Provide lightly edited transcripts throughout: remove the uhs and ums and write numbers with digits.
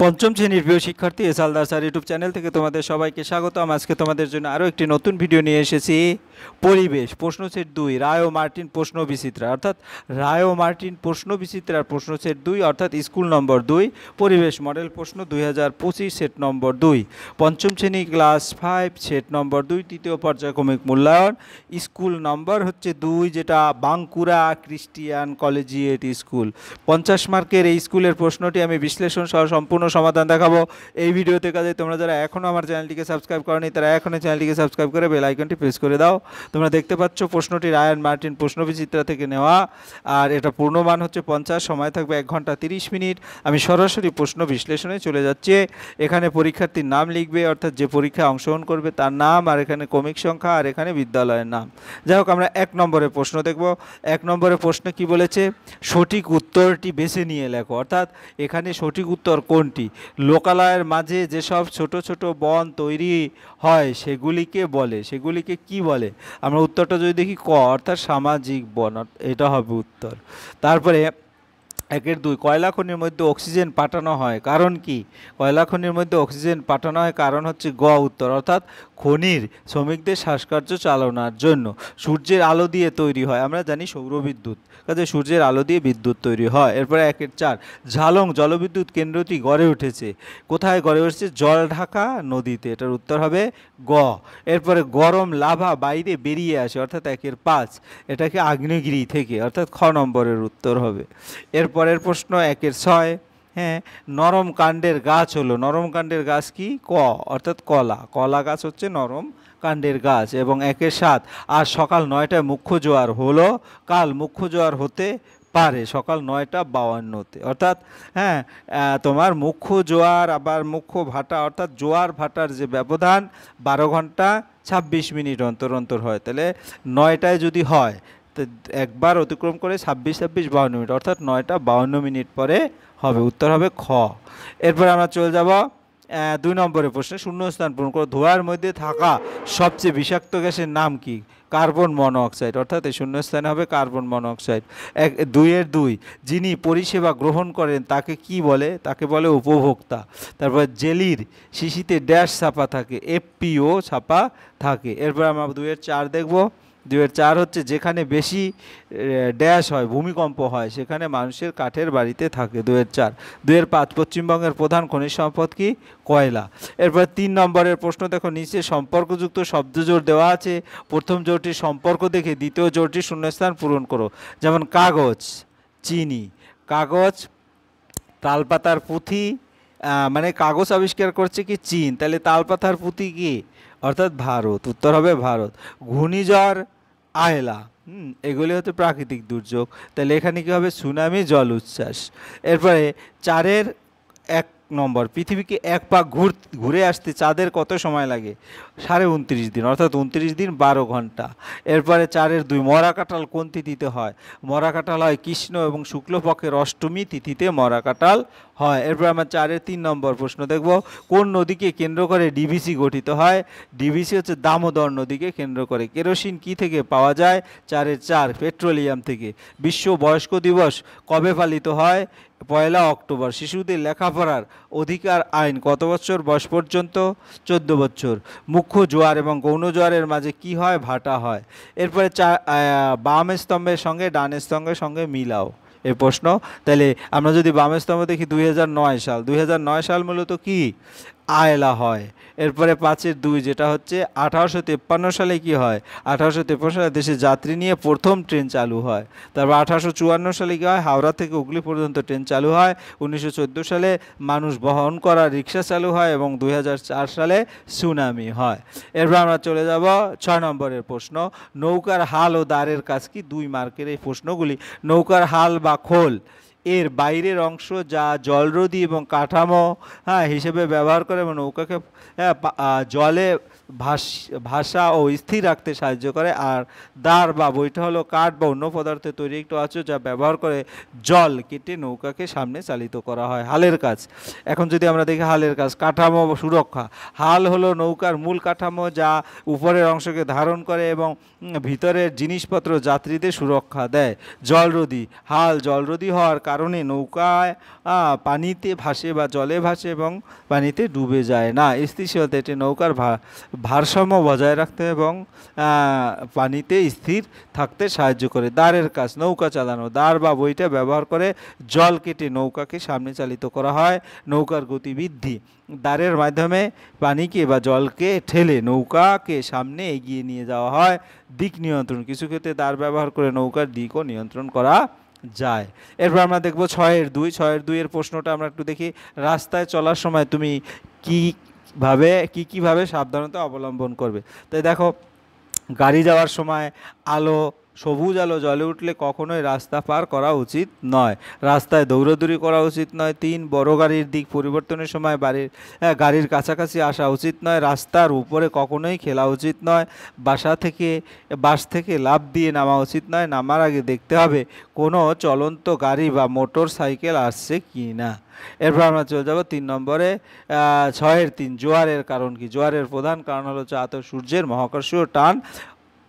পঞ্চম শ্রেণীর প্রিয় শিক্ষার্থী S Haldar sir YouTube channel থেকে তোমাদের সবাইকে স্বাগতম। আজকে তোমাদের জন্য আরও একটি নতুন ভিডিও নিয়ে এসেছি। পরিবেশ প্রশ্ন সেট ২ রায় ও মার্টিন প্রশ্ন বিচিত্রা, অর্থাৎ রায় ও মার্টিন প্রশ্ন বিচিত্রার প্রশ্ন সেট ২, অর্থাৎ স্কুল নম্বর ২, পরিবেশ মডেল প্রশ্ন ২০২৫ সেট নম্বর ২, পঞ্চম শ্রেণী ক্লাস ৫ সেট নম্বর ২, তৃতীয় পর্যায়ক্রমিক মূল্যায়ন, স্কুল নম্বর হচ্ছে ২, যেটা বাঁকুড়া ক্রিস্টিয়ান কলেজিয়েট স্কুল। ৫০ মার্কের এই স্কুলের প্রশ্নটি আমি বিশ্লেষণ সহ সম্পূর্ণ সমাধান দেখাবো এই ভিডিওতে। কাজে তোমরা যারা এখনও আমার চ্যানেলটিকে সাবস্ক্রাইব করনি তারা এখনই চ্যানেলটিকে সাবস্ক্রাইব করে বেল আইকনটি প্রেস করে দাও। তোমরা দেখতে পাচ্ছ প্রশ্নটি রায় অ্যান্ড মার্টিন প্রশ্ন বিচিত্রা থেকে নেওয়া, আর এটা পূর্ণমান হচ্ছে ৫০, সময় থাকবে ১ ঘন্টা ৩০ মিনিট। আমি সরাসরি প্রশ্ন বিশ্লেষণে চলে যাচ্ছি। এখানে পরীক্ষার্থীর নাম লিখবে, অর্থাৎ যে পরীক্ষায় অংশগ্রহণ করবে তার নাম, আর এখানে ক্রমিক সংখ্যা, আর এখানে বিদ্যালয়ের নাম। যাই হোক, আমরা ১ নম্বরের প্রশ্ন দেখব। ১ নম্বরের প্রশ্নে কি বলেছে, সঠিক উত্তরটি বেছে নিয়ে লেখো, অর্থাৎ এখানে সঠিক উত্তর কোনটি। লোকালয়ের মাঝে যেসব ছোট ছোট বন তৈরি হয় সেগুলিকে বলে, সেগুলিকে কি বলে? আমরা উত্তরটা যদি দেখি ক, অর্থাৎ সামাজিক বন, এটা হবে উত্তর। তারপরে ১-২ কয়লা খনির মধ্যে অক্সিজেন পাঠানো হয় কারণ কি? কয়লা খনির মধ্যে অক্সিজেন পাঠানো হয় কারণ হচ্ছে গ উত্তর, অর্থাৎ খনির শ্রমিকদের শ্বাসকার্য চালানোর জন্য। সূর্যের আলো দিয়ে তৈরি হয়, আমরা জানি সৌরবিদ্যুৎ, কাজে সূর্যের আলো দিয়ে বিদ্যুৎ তৈরি হয়। এরপরে ১-৪ ঝালং জলবিদ্যুৎ কেন্দ্রটি গড়ে উঠেছে কোথায়? গড়ে উঠেছে জলঢাকা নদীতে, এটার উত্তর হবে গ। এরপরে গরম লাভা বাইরে বেরিয়ে আসে, অর্থাৎ ১-৫ এটাকে আগ্নেয়গিরি থেকে, অর্থাৎ খ নম্বরের উত্তর হবে। এরপরের প্রশ্ন ১-৬, হ্যাঁ, নরম কাণ্ডের গাছ হলো, নরম কাণ্ডের গাছ কি? ক, অর্থাৎ কলা, কলা গাছ হচ্ছে নরম কাণ্ডের গাছ। এবং ১-৭ আজ সকাল ৯টায় মুখ্য জোয়ার হলো, কাল মুখ্য জোয়ার হতে পারে সকাল ৯টা ৫২-তে, অর্থাৎ হ্যাঁ তোমার মুখ্য জোয়ার আবার মুখ্য ভাটা, অর্থাৎ জোয়ার ভাটার যে ব্যবধান ১২ ঘন্টা ২৬ মিনিট অন্তর অন্তর হয়, তাহলে ৯টায় যদি হয় তো একবার অতিক্রম করে ২৬-২৬-৫২ মিনিট, অর্থাৎ ৯টা ৫২ মিনিট পরে হবে, উত্তর হবে খ। এরপর আমরা চলে যাব ২ নম্বরের প্রশ্নে, শূন্যস্থান পূরণ করো। ধোঁয়ার মধ্যে থাকা সবচেয়ে বিষাক্ত গ্যাসের নাম কি? কার্বন মনোঅক্সাইড, অর্থাৎ এই শূন্যস্থানে হবে কার্বন মনোঅক্সাইড। ২-২ যিনি পরিষেবা গ্রহণ করেন তাকে কি বলে? তাকে বলে উপভোক্তা। তারপর জেলির শিশিতে ড্যাশ ছাপা থাকে, FPO ছাপা থাকে। এরপর আমরা ২-৪ দেখব। ২-৪ হচ্ছে যেখানে বেশি ড্যাশ হয়, ভূমিকম্প হয়, সেখানে মানুষের কাঠের বাড়িতে থাকে। ২-৪। ২-৫ পশ্চিমবঙ্গের প্রধান খনিজ সম্পদ কি? কয়লা। এরপর ৩ নম্বরের প্রশ্ন দেখো, নিচে সম্পর্কযুক্ত শব্দজোড় দেওয়া আছে, প্রথম জোড়টির সম্পর্ক দেখে দ্বিতীয় জোড়টির শূন্যস্থান পূরণ করো। যেমন কাগজ চিনি, কাগজ তালপাতার পুঁথি, মানে কাগজ আবিষ্কার করছে কি? চীন, তাহলে তালপাতার পুঁথি কি? অর্থাৎ ভারত, উত্তর হবে ভারত। ঘূর্ণিঝড় আয়লা, এগুলি হচ্ছে প্রাকৃতিক দুর্যোগ, তাহলে এখানে কি হবে? সুনামি জল উচ্ছ্বাস। এরপরে ৪-১ নম্বর, পৃথিবীকে এক পাক ঘুরে আসতে চাঁদের কত সময় লাগে? ২৯.৫ দিন, অর্থাৎ ২৯ দিন ১২ ঘন্টা। এরপরে ৪-২ মরা কাঁঠাল কোন তিথিতে হয়? মরা কাঁঠাল হয় কৃষ্ণ এবং শুক্লপক্ষের অষ্টমী তিথিতে মরা কাঁঠাল হয়। এরপর আমরা ৪-৩ নম্বর প্রশ্ন দেখব, কোন নদীকে কেন্দ্র করে ডিভিসি গঠিত হয়? ডিভিসি হচ্ছে দামোদর নদীকে কেন্দ্র করে। কেরোসিন কি থেকে পাওয়া যায়? ৪-৪ পেট্রোলিয়াম থেকে। বিশ্ব বয়স্ক দিবস কবে পালিত হয়? ১ অক্টোবর। শিশুদের লেখাপড়ার অধিকার আইন কত বছর বয়স পর্যন্ত? ১৪ বছর। মুখ্য জোয়ার এবং গৌণ জোয়ারের মাঝে কি হয়? ভাটা হয়। এরপরে বাম স্তম্ভের সঙ্গে ডান স্তম্ভের সঙ্গে মিলাও এই প্রশ্ন। তাহলে আমরা যদি বাম স্তম্ভ দেখি ২০০৯ সাল, ২০০৯ সাল মূলত কি? আয়লা হয়। এরপরে ৫-২ যেটা হচ্ছে ১৮৫৩ সালে কি হয়? ১৮৫৩ সালে দেশে যাত্রী নিয়ে প্রথম ট্রেন চালু হয়। তারপর ১৮৫৪ সালে কি হয়? হাওড়া থেকে হুগলি পর্যন্ত ট্রেন চালু হয়। ১৯১৪ সালে মানুষ বহন করা রিক্সা চালু হয় এবং ২০০৪ সালে সুনামি হয়। এরপর আমরা চলে যাব ৬ নম্বরের প্রশ্ন, নৌকার হাল ও দাঁড়ের কাজ কি? ২ মার্কের এই প্রশ্নগুলি। নৌকার হাল বা খোল এর বাইরের অংশ যা জলরোধী এবং কাঠামো হিসেবে ব্যবহার করে এবং নৌকাকে জলে ভাসা ও স্থির রাখতে সাহায্য করে। আর দাঁড় বা বইটা হলো কাঠ বা অন্য পদার্থে তৈরি একটু আঁচড় যা ব্যবহার করে জল কেটে নৌকাকে সামনে চালিত করা হয়। হালের কাজ, এখন যদি আমরা দেখি হালের কাজ, কাঠামো সুরক্ষা। হাল হলো নৌকার মূল কাঠামো যা উপরের অংশকে ধারণ করে এবং ভিতরের জিনিসপত্র যাত্রীদের সুরক্ষা দেয়। জলরোধী, হাল জলরোধী হওয়ার কারণে নৌকায় পানিতে ভাসে বা জলে ভাসে এবং পানিতে ডুবে যায় না। স্থিতিশীলতা এটি নৌকার ভারসাম্য বজায় রাখতে এবং পানিতে স্থির থাকতে সাহায্য করে। দাঁড়ের কাজ নৌকা চালানো, দাঁড় বা বইটা ব্যবহার করে জল কেটে নৌকাকে সামনে চালিত করা হয়। নৌকার গতিবৃদ্ধি দাঁড়ের মাধ্যমে পানিকে বা জলকে ঠেলে নৌকাকে সামনে এগিয়ে নিয়ে যাওয়া হয়। দিক নিয়ন্ত্রণ কিছু ক্ষেত্রে দাঁড় ব্যবহার করে নৌকার দিকও নিয়ন্ত্রণ করা যায়। এরপর আমরা দেখব 6-2 প্রশ্নটা আমরা একটু দেখি। রাস্তায় চলার সময় তুমি কিভাবে সাবধানতা অবলম্বন করবে। তাই দেখো, গাড়ি যাওয়ার সময় সবুজ আলো জ্বলে উঠলে কখনোই রাস্তা পার করা উচিত নয়। রাস্তায় দৌড়াদৌড়ি করা উচিত নয়। 3 বড় গাড়ির দিক পরিবর্তনের সময় গাড়ির কাছাকাছি আসা উচিত নয়। রাস্তার উপরে কখনোই খেলা উচিত নয়। বাস থেকে লাফ দিয়ে নামা উচিত নয়। নামার আগে দেখতে হবে কোনো চলন্ত গাড়ি বা মোটর সাইকেল আসছে কি না। এরপর আমরা চলে যাব 3 নম্বরে। 6-3 জোয়ারের কারণ কি। জোয়ারের প্রধান কারণ হলো সূর্যের মহাকর্ষীয় টান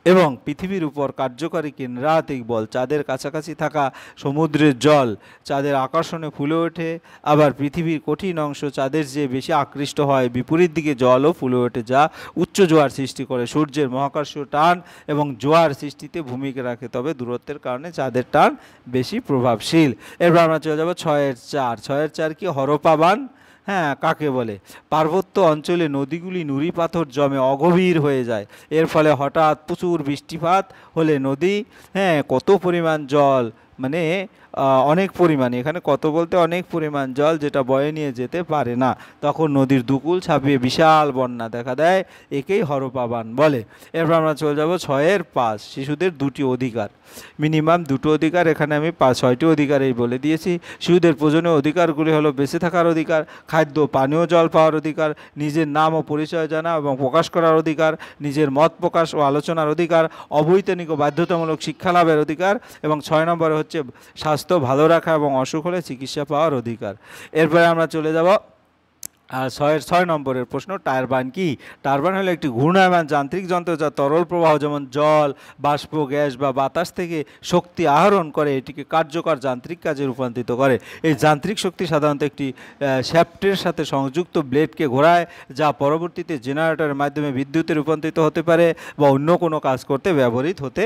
এবং পৃথিবীর উপর কার্যকরী কেন্দ্রাতিক বল। চাঁদের কাছাকাছি থাকা সমুদ্রের জল চাঁদের আকর্ষণে ফুলে ওঠে, আবার পৃথিবীর কঠিন অংশ চাঁদের চেয়ে বেশি আকৃষ্ট হয়। বিপরীত দিকে জলও ফুলে ওঠে, যা উচ্চ জোয়ার সৃষ্টি করে। সূর্যের মহাকর্ষীয় টান এবং জোয়ার সৃষ্টিতে ভূমিকা রাখে, তবে দূরত্বের কারণে চাঁদের টান বেশি প্রভাবশীল। এরপর আমরা চলে যাব 6-4 কি হরপ্পা বান কাকে বলে। পার্বত্য অঞ্চলে নদীগুলি নুড়ি পাথর জমে অগভীর হয়ে যায়। এর ফলে হঠাৎ প্রচুর বৃষ্টিপাত হলে নদী কত পরিমাণ জল, মানে অনেক পরিমাণ, এখানে কত বলতে অনেক পরিমাণ জল যেটা বয়ে নিয়ে যেতে পারে না, তখন নদীর দুকুল ছাপিয়ে বিশাল বন্যা দেখা দেয়। একেই হরপ্পা বান বলে। এরপর আমরা চলে যাব 6-5 শিশুদের 2টি অধিকার। মিনিমাম 2টো অধিকার, এখানে আমি 6টি অধিকারই বলে দিয়েছি। শিশুদের প্রয়োজনীয় অধিকারগুলি হলো বেঁচে থাকার অধিকার, খাদ্য পানীয় জল পাওয়ার অধিকার, নিজের নাম ও পরিচয় জানা এবং প্রকাশ করার অধিকার, নিজের মত প্রকাশ ও আলোচনার অধিকার, অবৈতনিক ও বাধ্যতামূলক শিক্ষা লাভের অধিকার এবং 6 নম্বরে হচ্ছে স্বাস্থ্য ভালো রাখা এবং অসুখ হলে চিকিৎসা পাওয়ার অধিকার। এরপরে আমরা চলে যাব 6 নম্বরের প্রশ্ন। টারবাইন কি। টারবাইন হলো একটি ঘূর্ণায়মান যান্ত্রিক যন্ত্র যা তরল প্রবাহ যেমন জল, বাষ্প, গ্যাস বা বাতাস থেকে শক্তি আহরণ করে এটিকে কার্যকর যান্ত্রিক কাজে রূপান্তরিত করে। এই যান্ত্রিক শক্তি সাধারণত একটি শ্যাফটের সাথে সংযুক্ত ব্লেডকে ঘোরায়, যা পরবর্তীতে জেনারেটরের মাধ্যমে বিদ্যুতে রূপান্তরিত হতে পারে বা অন্য কোনো কাজ করতে ব্যবহৃত হতে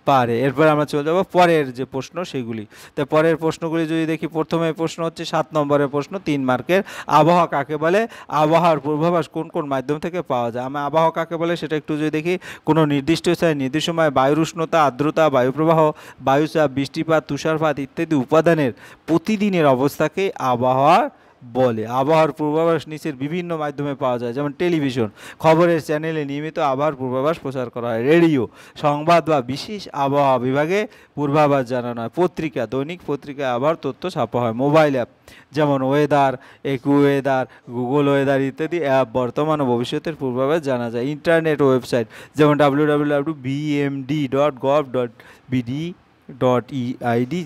পারে। এরপর আমরা চলে যাব পরের যে প্রশ্ন সেগুলি। তো পরের প্রশ্নগুলি যদি দেখি, প্রথমে প্রশ্ন হচ্ছে 7 নম্বরের প্রশ্ন, 3 মার্কের। আবহাওয়া কাকে বলে। আবহাওয়ার পূর্বাভাস কোন কোন মাধ্যম থেকে পাওয়া যায়। আমি আবহাওয়া কাকে বলে সেটা একটু যদি দেখি, কোনো নির্দিষ্ট স্থানে নির্দিষ্ট সময় বায়ুর উষ্ণতা, আর্দ্রতা, বায়ুপ্রবাহ, বায়ুচাপ, বৃষ্টিপাত, তুষারপাত ইত্যাদি উপাদানের প্রতিদিনের অবস্থাকে আবহাওয়া বলে। আবহাওয়ার পূর্বাভাস নিচের বিভিন্ন মাধ্যমে পাওয়া যায়, যেমন টেলিভিশন, খবরের চ্যানেলে নিয়মিত আবহাওয়ার পূর্বাভাস প্রচার করা হয়। রেডিও, সংবাদ বা বিশেষ আবহাওয়া বিভাগে পূর্বাভাস জানানো হয়। পত্রিকা, দৈনিক পত্রিকায় আবহাওয়ার তথ্য ছাপা হয়। মোবাইল অ্যাপ যেমন ওয়েদার, একুওয়েদার, গুগল ওয়েদার ইত্যাদি অ্যাপ বর্তমান ও ভবিষ্যতের পূর্বাভাস জানা যায়। ইন্টারনেট ওয়েবসাইট যেমন www.bmd.gov.bd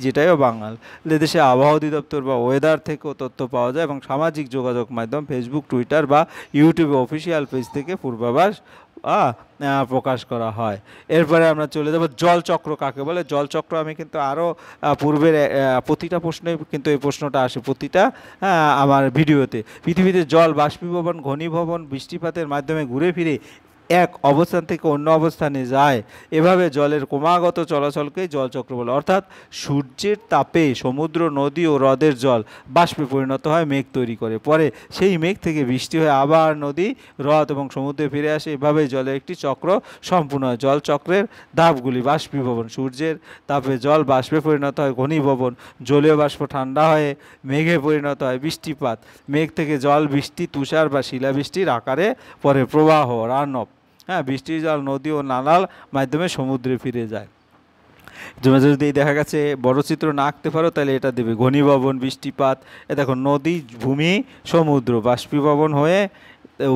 যেটাও বাংলাদেশে আবহাওয়া অধিদপ্তর বা ওয়েদার থেকেও তথ্য পাওয়া যায়, এবং সামাজিক যোগাযোগ মাধ্যম ফেসবুক, টুইটার বা ইউটিউবে অফিসিয়াল পেজ থেকে পূর্বাভাস প্রকাশ করা হয়। এরপরে আমরা চলে যাব জলচক্র কাকে বলে। জলচক্র আমি কিন্তু আরও পূর্বের প্রতিটা প্রশ্নে কিন্তু এই প্রশ্নটা আসে প্রতিটা আমার ভিডিওতে। পৃথিবীতে জল বাষ্পীভবন, ঘনীভবন, বৃষ্টিপাতের মাধ্যমে ঘুরে ফিরে এক অবস্থান থেকে অন্য অবস্থানে যায়। এভাবে জলের ক্রমাগত চলাচলকেই জলচক্র বলে। অর্থাৎ সূর্যের তাপে সমুদ্র, নদী ও হ্রদের জল বাষ্পে পরিণত হয়, মেঘ তৈরি করে। পরে সেই মেঘ থেকে বৃষ্টি হয়ে আবার নদী, হ্রদ এবং সমুদ্রে ফিরে আসে। এভাবেই জলের একটি চক্র সম্পূর্ণ হয়। জলচক্রের ধাপগুলি: বাষ্পীভবন, সূর্যের তাপে জল বাষ্পে পরিণত হয়। ঘনীভবন, জলীয় বাষ্প ঠান্ডা হয়ে মেঘে পরিণত হয়। বৃষ্টিপাত, মেঘ থেকে জল বৃষ্টি, তুষার বা শিলাবৃষ্টির আকারে পরে। প্রবাহ, রানব, বৃষ্টির জল নদী ও নালার মাধ্যমে সমুদ্রে ফিরে যায়। তুমি যদি দেখা গেছে বড় চিত্র না আঁকতে পারো তাহলে এটা দেবে। ঘনীভবন, বৃষ্টিপাত, দেখো নদী, ভূমি, সমুদ্র, বাষ্পীভবন হয়ে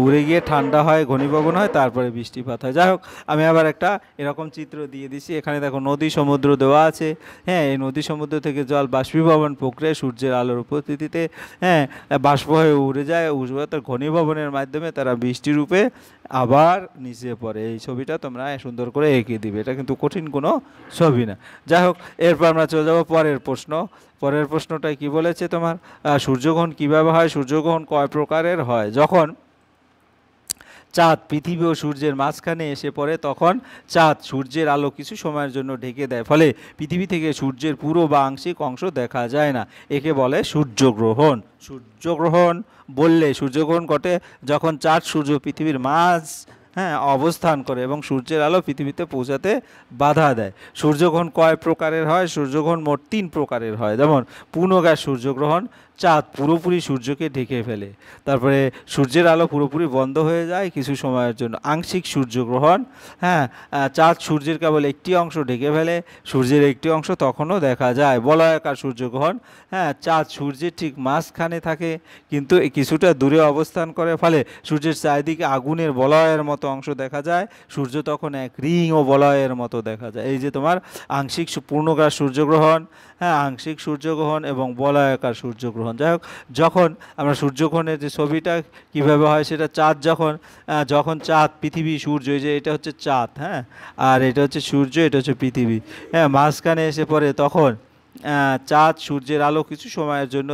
উড়ে গিয়ে ঠান্ডা হয়, ঘনীভবন হয়, তারপরে বৃষ্টিপাত হয়। যাই হোক, আমি আবার একটা এরকম চিত্র দিয়ে দিছি। এখানে দেখো নদী সমুদ্র দেওয়া আছে। হ্যাঁ, এই নদী সমুদ্র থেকে জল বাষ্পীভবন প্রক্রিয়ায় সূর্যের আলোর উপস্থিতিতে হ্যাঁ বাষ্প হয়ে উড়ে যায়, তার ঘনীভবনের মাধ্যমে তারা বৃষ্টি রূপে আবার নিচে পড়ে। এই ছবিটা তোমরা সুন্দর করে এঁকে দিবে, এটা কিন্তু কঠিন কোনো ছবি না। যাই হোক, এরপর আমরা চলে যাবো পরের প্রশ্ন। পরের প্রশ্নটায় কি বলেছে তোমার, সূর্যগ্রহণ কিভাবে হয়, সূর্যগ্রহণ কয় প্রকারের হয়। যখন চাঁদ পৃথিবী ও সূর্যের মাঝখানে এসে পড়ে তখন চাঁদ সূর্যের আলো কিছু সময়ের জন্য ঢেকে দেয়, ফলে পৃথিবী থেকে সূর্যের পুরো বা আংশিক অংশ দেখা যায় না। একে বলে সূর্যগ্রহণ। সূর্যগ্রহণ বললে সূর্যগ্রহণ ঘটে যখন চাঁদ সূর্য পৃথিবীর মাঝ অবস্থান করে এবং সূর্যের আলো পৃথিবীতে পৌঁছাতে বাধা দেয়। সূর্যগ্রহণ কয় প্রকারের হয়, সূর্যগ্রহণ মোট 3 প্রকারের হয়। যেমন পূর্ণগ্রাস সূর্যগ্রহণ, চাঁদ পুরোপুরি সূর্যকে ঢেকে ফেলে, তারপরে সূর্যের আলো পুরোপুরি বন্ধ হয়ে যায় কিছু সময়ের জন্য। আংশিক সূর্যগ্রহণ, চাঁদ সূর্যের কেবল একটি অংশ ঢেকে ফেলে, সূর্যের একটি অংশ তখনও দেখা যায়। বলয়াকার সূর্যগ্রহণ, চাঁদ সূর্যের ঠিক মাঝখানে থাকে কিন্তু কিছুটা দূরে অবস্থান করে, ফলে সূর্যের চারিদিকে আগুনের বলয়ের মতো অংশ দেখা যায়, সূর্য তখন এক রিং ও বলয়ের মতো দেখা যায়। এই যে তোমার আংশিক পূর্ণগ্রাস সূর্যগ্রহণ, আংশিক সূর্যগ্রহণ এবং বলয়াকার সূর্যগ্রহণ। যাই হোক, যখন আমরা সূর্যগ্রহণের যে ছবিটা কিভাবে হয় সেটা চাঁদ যখন চাঁদ পৃথিবী সূর্য, এই যে এটা হচ্ছে চাঁদ, আর এটা হচ্ছে সূর্য, এটা হচ্ছে পৃথিবী, মাঝখানে এসে পড়ে তখন চাঁদ সূর্যের আলো কিছু সময়ের জন্য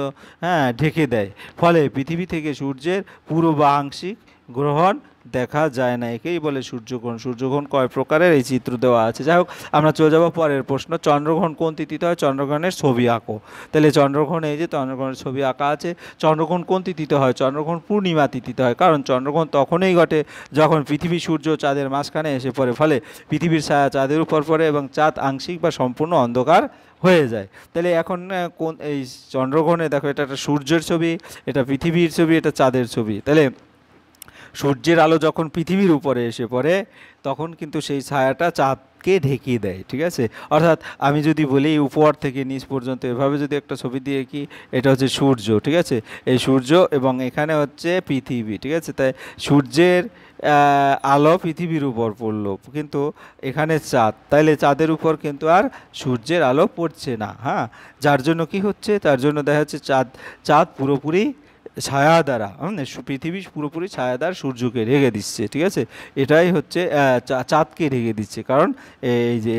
ঢেকে দেয়, ফলে পৃথিবী থেকে সূর্যের পুরো বা আংশিক গ্রহণ দেখা যায় না। একেই বলে সূর্যগ্রহণ। সূর্যগ্রহণ কয় প্রকারের এই চিত্র দেওয়া আছে। যাই হোক, আমরা চলে যাব পরের প্রশ্ন। চন্দ্রগ্রহণ কোন তিথিতে হয়, চন্দ্রগ্রহণের ছবি আঁকো। তাহলে চন্দ্রগ্রহণ, এই যে চন্দ্রগ্রহণের ছবি আঁকা আছে। চন্দ্রগ্রহণ কোন তিথিতে হয়, চন্দ্রগ্রহণ পূর্ণিমা তিথিতে হয়, কারণ চন্দ্রগ্রহণ তখনই ঘটে যখন পৃথিবী সূর্য চাঁদের মাঝখানে এসে পড়ে, ফলে পৃথিবীর ছায়া চাঁদের উপর পড়ে এবং চাঁদ আংশিক বা সম্পূর্ণ অন্ধকার হয়ে যায়। তাহলে এখন কোন এই চন্দ্রগ্রহণে দেখো, এটা একটা সূর্যের ছবি, এটা পৃথিবীর ছবি, এটা চাঁদের ছবি। তাহলে সূর্যের আলো যখন পৃথিবীর উপরে এসে পড়ে তখন কিন্তু সেই ছায়াটা চাঁদকে ঢেকে দেয়, ঠিক আছে। অর্থাৎ আমি যদি বলি উপর থেকে নিচ পর্যন্ত এভাবে যদি একটা ছবি দিয়ে কি, এটা হচ্ছে সূর্য, ঠিক আছে, এই সূর্য এবং এখানে হচ্ছে পৃথিবী, ঠিক আছে। তাই সূর্যের আলো পৃথিবীর উপর পড়লো, কিন্তু এখানে চাঁদ, তাইলে চাঁদের উপর কিন্তু আর সূর্যের আলো পড়ছে না, যার জন্য কি হচ্ছে, তার জন্য দেখা যাচ্ছে চাঁদ পুরোপুরি ছায়া দ্বারা পৃথিবী পুরোপুরি ছায়া দ্বারা সূর্যকে ঢেকে দিচ্ছে, ঠিক আছে। এটাই হচ্ছে চাঁদকে ঢেকে দিচ্ছে, কারণ এই যে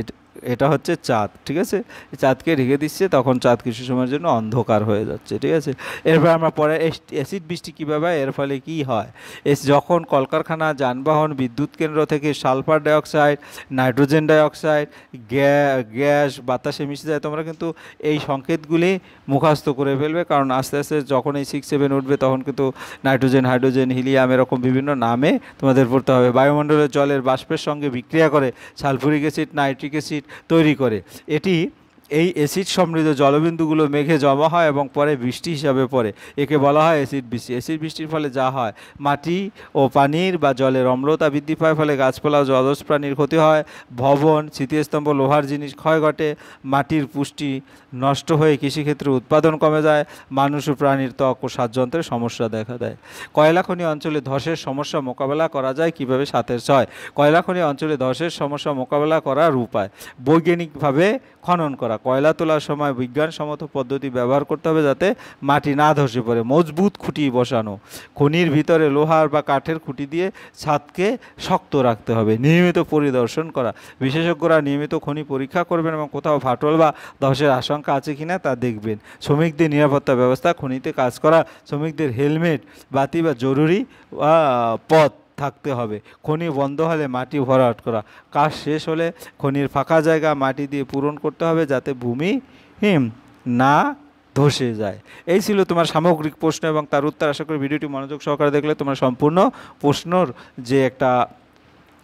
এটা হচ্ছে চাঁদ, ঠিক আছে, চাঁদকে ঢেকে দিচ্ছে, তখন চাঁদ কিছু সময়ের জন্য অন্ধকার হয়ে যাচ্ছে, ঠিক আছে। এরপর আমরা পরে অ্যাসিড বৃষ্টি কীভাবে, এর ফলে কি হয়। যখন কলকারখানা, যানবাহন, বিদ্যুৎ কেন্দ্র থেকে sulphur dioxide, nitrogen dioxide gas বাতাসে মিশে যায়, তোমরা কিন্তু এই সংকেতগুলি মুখস্থ করে ফেলবে, কারণ আস্তে আস্তে যখন এই 6-7 উঠবে তখন কিন্তু নাইট্রোজেন, হাইড্রোজেন, হিলিয়াম এরকম বিভিন্ন নামে তোমাদের পড়তে হবে। বায়ুমণ্ডলের জলের বাষ্পের সঙ্গে বিক্রিয়া করে সালফুরিক অ্যাসিড, নাইট্রিক অ্যাসিড তৈরি করে। এই অ্যাসিড সমৃদ্ধ জলবিন্দুগুলো মেঘে জমা হয় এবং পরে বৃষ্টি হিসাবে পড়ে, একে বলা হয় অ্যাসিড বৃষ্টি। অ্যাসিড বৃষ্টির ফলে যা হয়, মাটি ও পানির বা জলের অম্লতা বৃদ্ধি পায়, ফলে গাছপালা ও জলজ প্রাণীর ক্ষতি হয়, ভবন, স্মৃতিস্তম্ভ, লোহার জিনিস ক্ষয় ঘটে, মাটির পুষ্টি নষ্ট হয়ে কৃষিক্ষেত্রে উৎপাদন কমে যায়, মানুষ ও প্রাণীর ত্বক ও শ্বাসযন্ত্রের সমস্যা দেখা দেয়। কয়লা খনি অঞ্চলে ধসের সমস্যা মোকাবেলা করা যায় কিভাবে, 7-6। কয়লা খনি অঞ্চলে ধসের সমস্যা মোকাবেলা করার উপায়, বৈজ্ঞানিকভাবে খনন করা, কয়লা তোলার সময় বিজ্ঞানসম্মত পদ্ধতি ব্যবহার করতে হবে যাতে মাটি না ধসে পড়ে, মজবুত খুঁটি বসানো, খনির ভিতরে লোহার বা কাঠের খুঁটি দিয়ে ছাদকে শক্ত রাখতে হবে, নিয়মিত পরিদর্শন করা, বিশেষজ্ঞরা নিয়মিত খনি পরীক্ষা করবেন এবং কোথাও ফাটল বা ধসের আশঙ্কা আছে কিনা তা দেখবেন। শ্রমিকদের নিরাপত্তা ব্যবস্থা, খনিতে কাজ করা শ্রমিকদের হেলমেট, বাতি বা জরুরি পথ থাকতে হবে। খনি বন্ধ হলে মাটি ভরাট করা, কাজ শেষ হলে খনির ফাঁকা জায়গা মাটি দিয়ে পূরণ করতে হবে যাতে ভূমি না ধসে যায়। এই ছিল তোমার সামগ্রিক প্রশ্ন এবং তার উত্তর। আশা করি ভিডিওটি মনোযোগ সহকারে দেখলে তোমরা সম্পূর্ণ প্রশ্নর যে একটা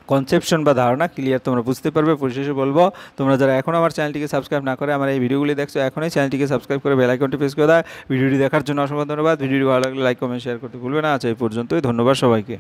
কনসেপশন বা ধারণা ক্লিয়ার তোমরা বুঝতে পারবে। পরিশেষে বলবো, তোমরা যারা এখন আমার চ্যানেলটিকে সাবস্ক্রাইব না করে আমার এই ভিডিওগুলি দেখছো, এখনই চ্যানেলটিকে সাবস্ক্রাইব করে বেল আইকনটি প্রেস করে দাও। ভিডিওটি দেখার জন্য অসংখ্য ধন্যবাদ। ভিডিওটি ভালো লাগলে লাইক, কমেন্ট, শেয়ার করতে ভুলবে না। আজ এই পর্যন্তই, ধন্যবাদ সবাইকে।